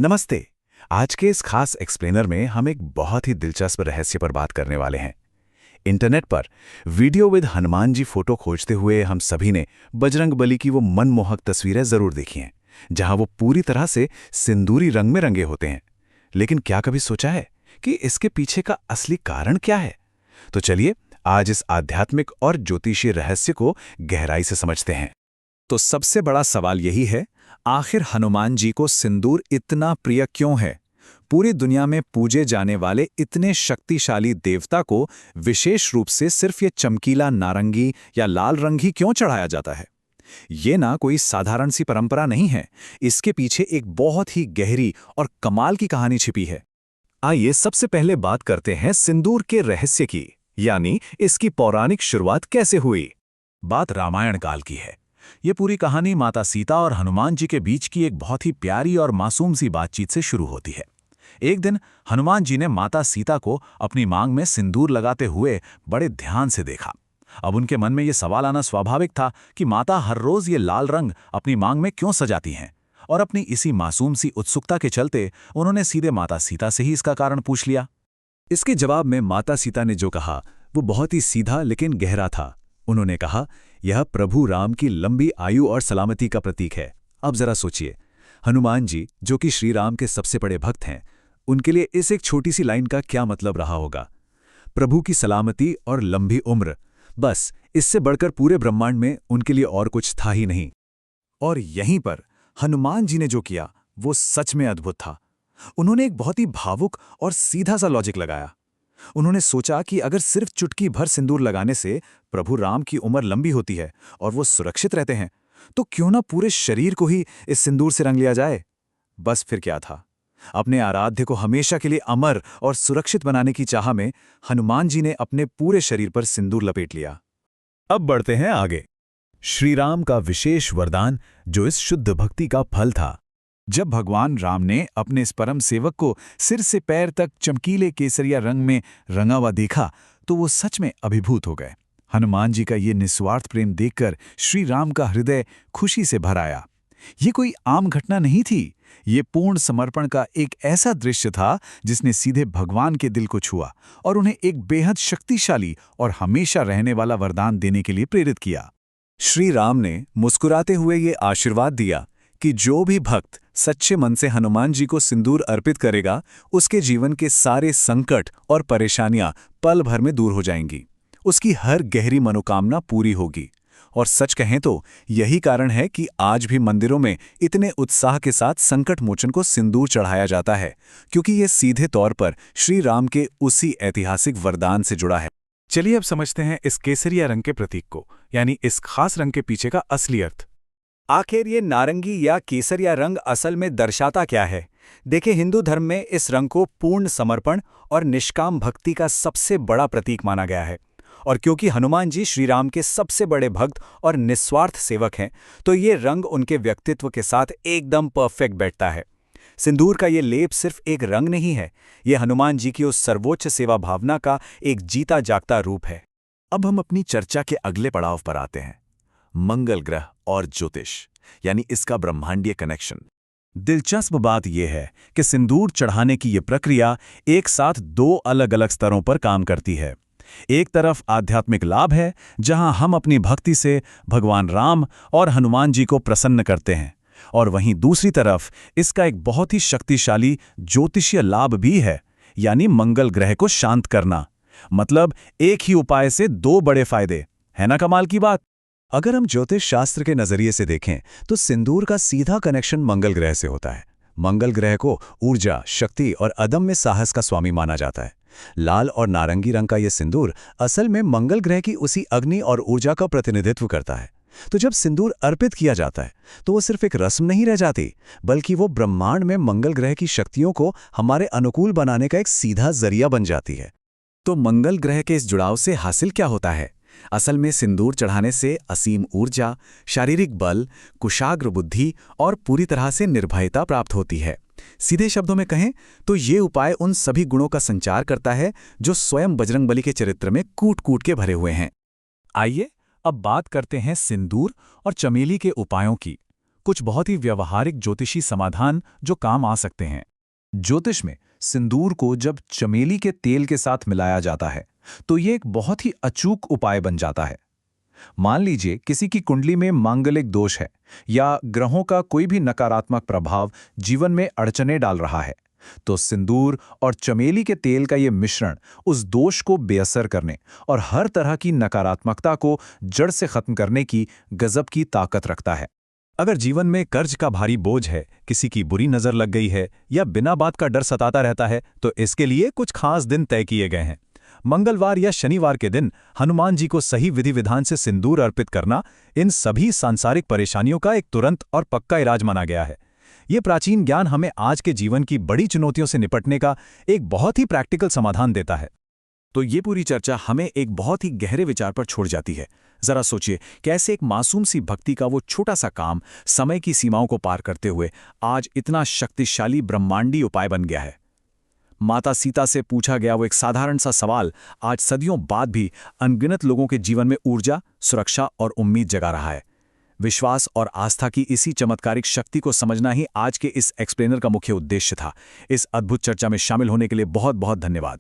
नमस्ते। आज के इस खास एक्सप्लेनर में हम एक बहुत ही दिलचस्प रहस्य पर बात करने वाले हैं। इंटरनेट पर video with Hanuman ji photo खोजते हुए हम सभी ने बजरंगबली की वो मनमोहक तस्वीरें जरूर देखी हैं, जहां वो पूरी तरह से सिंदूरी रंग में रंगे होते हैं। लेकिन क्या कभी सोचा है कि इसके पीछे का असली कारण क्या है? तो चलिए आज इस आध्यात्मिक और ज्योतिषीय रहस्य को गहराई से समझते हैं। तो सबसे बड़ा सवाल यही है, आखिर हनुमान जी को सिंदूर इतना प्रिय क्यों है? पूरी दुनिया में पूजे जाने वाले इतने शक्तिशाली देवता को विशेष रूप से सिर्फ ये चमकीला नारंगी या लाल रंग ही क्यों चढ़ाया जाता है? ये ना कोई साधारण सी परंपरा नहीं है, इसके पीछे एक बहुत ही गहरी और कमाल की कहानी छिपी है। आइए सबसे पहले बात करते हैं सिंदूर के रहस्य की, यानी इसकी पौराणिक शुरुआत कैसे हुई। बात रामायण काल की है। ये पूरी कहानी माता सीता और हनुमान जी के बीच की एक बहुत ही प्यारी और मासूम सी बातचीत से शुरू होती है। एक दिन हनुमान जी ने माता सीता को अपनी मांग में सिंदूर लगाते हुए बड़े ध्यान से देखा। अब उनके मन में ये सवाल आना स्वाभाविक था कि माता हर रोज ये लाल रंग अपनी मांग में क्यों सजाती हैं, और अपनी इसी मासूम सी उत्सुकता के चलते उन्होंने सीधे माता सीता से ही इसका कारण पूछ लिया। इसके जवाब में माता सीता ने जो कहा वो बहुत ही सीधा लेकिन गहरा था। उन्होंने कहा, यह प्रभु राम की लंबी आयु और सलामती का प्रतीक है। अब जरा सोचिए, हनुमान जी जो कि श्री राम के सबसे बड़े भक्त हैं, उनके लिए इस एक छोटी सी लाइन का क्या मतलब रहा होगा? प्रभु की सलामती और लंबी उम्र, बस इससे बढ़कर पूरे ब्रह्मांड में उनके लिए और कुछ था ही नहीं। और यहीं पर हनुमान जी ने जो किया वो सच में अद्भुत था। उन्होंने एक बहुत ही भावुक और सीधा सा लॉजिक लगाया। उन्होंने सोचा कि अगर सिर्फ चुटकी भर सिंदूर लगाने से प्रभु राम की उम्र लंबी होती है और वो सुरक्षित रहते हैं, तो क्यों ना पूरे शरीर को ही इस सिंदूर से रंग लिया जाए। बस फिर क्या था, अपने आराध्य को हमेशा के लिए अमर और सुरक्षित बनाने की चाह में हनुमान जी ने अपने पूरे शरीर पर सिंदूर लपेट लिया। अब बढ़ते हैं आगे। श्री राम का विशेष वरदान जो इस शुद्ध भक्ति का फल था। जब भगवान राम ने अपने इस परम सेवक को सिर से पैर तक चमकीले केसरिया रंग में रंगा हुआ देखा तो वो सच में अभिभूत हो गए। हनुमान जी का ये निस्वार्थ प्रेम देखकर श्री राम का हृदय खुशी से भर आया। ये कोई आम घटना नहीं थी, ये पूर्ण समर्पण का एक ऐसा दृश्य था जिसने सीधे भगवान के दिल को छुआ और उन्हें एक बेहद शक्तिशाली और हमेशा रहने वाला वरदान देने के लिए प्रेरित किया। श्री राम ने मुस्कुराते हुए ये आशीर्वाद दिया कि जो भी भक्त सच्चे मन से हनुमान जी को सिंदूर अर्पित करेगा, उसके जीवन के सारे संकट और परेशानियां पल भर में दूर हो जाएंगी। उसकी हर गहरी मनोकामना पूरी होगी। और सच कहें तो यही कारण है कि आज भी मंदिरों में इतने उत्साह के साथ संकट मोचन को सिंदूर चढ़ाया जाता है, क्योंकि ये सीधे तौर पर श्री राम के उसी ऐतिहासिक वरदान से जुड़ा है। चलिए अब समझते हैं इस केसरिया रंग के प्रतीक को, यानी इस खास रंग के पीछे का असली अर्थ। आखिर ये नारंगी या केसरिया रंग असल में दर्शाता क्या है? देखिए, हिंदू धर्म में इस रंग को पूर्ण समर्पण और निष्काम भक्ति का सबसे बड़ा प्रतीक माना गया है। और क्योंकि हनुमान जी श्री राम के सबसे बड़े भक्त और निस्वार्थ सेवक हैं, तो ये रंग उनके व्यक्तित्व के साथ एकदम परफेक्ट बैठता है। सिंदूर का ये लेप सिर्फ एक रंग नहीं है, ये हनुमान जी की उस सर्वोच्च सेवा भावना का एक जीता जागता रूप है। अब हम अपनी चर्चा के अगले पड़ाव पर आते हैं, मंगल ग्रह और ज्योतिष, यानी इसका ब्रह्मांडीय कनेक्शन। दिलचस्प बात यह है कि सिंदूर चढ़ाने की यह प्रक्रिया एक साथ दो अलग अलग स्तरों पर काम करती है। एक तरफ आध्यात्मिक लाभ है, जहां हम अपनी भक्ति से भगवान राम और हनुमान जी को प्रसन्न करते हैं, और वहीं दूसरी तरफ इसका एक बहुत ही शक्तिशाली ज्योतिषीय लाभ भी है, यानी मंगल ग्रह को शांत करना। मतलब एक ही उपाय से दो बड़े फायदे, है ना कमाल की बात? अगर हम ज्योतिष शास्त्र के नजरिए से देखें तो सिंदूर का सीधा कनेक्शन मंगल ग्रह से होता है। मंगल ग्रह को ऊर्जा, शक्ति और अदम्य साहस का स्वामी माना जाता है। लाल और नारंगी रंग का यह सिंदूर असल में मंगल ग्रह की उसी अग्नि और ऊर्जा का प्रतिनिधित्व करता है। तो जब सिंदूर अर्पित किया जाता है तो वो सिर्फ एक रस्म नहीं रह जाती, बल्कि वो ब्रह्मांड में मंगल ग्रह की शक्तियों को हमारे अनुकूल बनाने का एक सीधा जरिया बन जाती है। तो मंगल ग्रह के इस जुड़ाव से हासिल क्या होता है? असल में सिंदूर चढ़ाने से असीम ऊर्जा, शारीरिक बल, कुशाग्र बुद्धि और पूरी तरह से निर्भयता प्राप्त होती है। सीधे शब्दों में कहें तो ये उपाय उन सभी गुणों का संचार करता है जो स्वयं बजरंगबली के चरित्र में कूट-कूट के भरे हुए हैं। आइए अब बात करते हैं सिंदूर और चमेली के उपायों की। कुछ बहुत ही व्यवहारिक ज्योतिषी समाधान जो काम आ सकते हैं। ज्योतिष में सिंदूर को जब चमेली के तेल के साथ मिलाया जाता है तो ये एक बहुत ही अचूक उपाय बन जाता है। मान लीजिए किसी की कुंडली में मांगलिक दोष है या ग्रहों का कोई भी नकारात्मक प्रभाव जीवन में अड़चने डाल रहा है, तो सिंदूर और चमेली के तेल का ये मिश्रण उस दोष को बेअसर करने और हर तरह की नकारात्मकता को जड़ से खत्म करने की गजब की ताकत रखता है। अगर जीवन में कर्ज का भारी बोझ है, किसी की बुरी नजर लग गई है या बिना बात का डर सताता रहता है, तो इसके लिए कुछ खास दिन तय किए गए हैं। मंगलवार या शनिवार के दिन हनुमान जी को सही विधि विधान से सिंदूर अर्पित करना इन सभी सांसारिक परेशानियों का एक तुरंत और पक्का इलाज माना गया है। ये प्राचीन ज्ञान हमें आज के जीवन की बड़ी चुनौतियों से निपटने का एक बहुत ही प्रैक्टिकल समाधान देता है। तो ये पूरी चर्चा हमें एक बहुत ही गहरे विचार पर छोड़ जाती है। जरा सोचिए, कैसे एक मासूम सी भक्ति का वो छोटा सा काम समय की सीमाओं को पार करते हुए आज इतना शक्तिशाली ब्रह्मांडी उपाय बन गया है। माता सीता से पूछा गया वो एक साधारण सा सवाल आज सदियों बाद भी अनगिनत लोगों के जीवन में ऊर्जा, सुरक्षा और उम्मीद जगा रहा है। विश्वास और आस्था की इसी चमत्कारिक शक्ति को समझना ही आज के इस एक्सप्लेनर का मुख्य उद्देश्य था। इस अद्भुत चर्चा में शामिल होने के लिए बहुत बहुत धन्यवाद।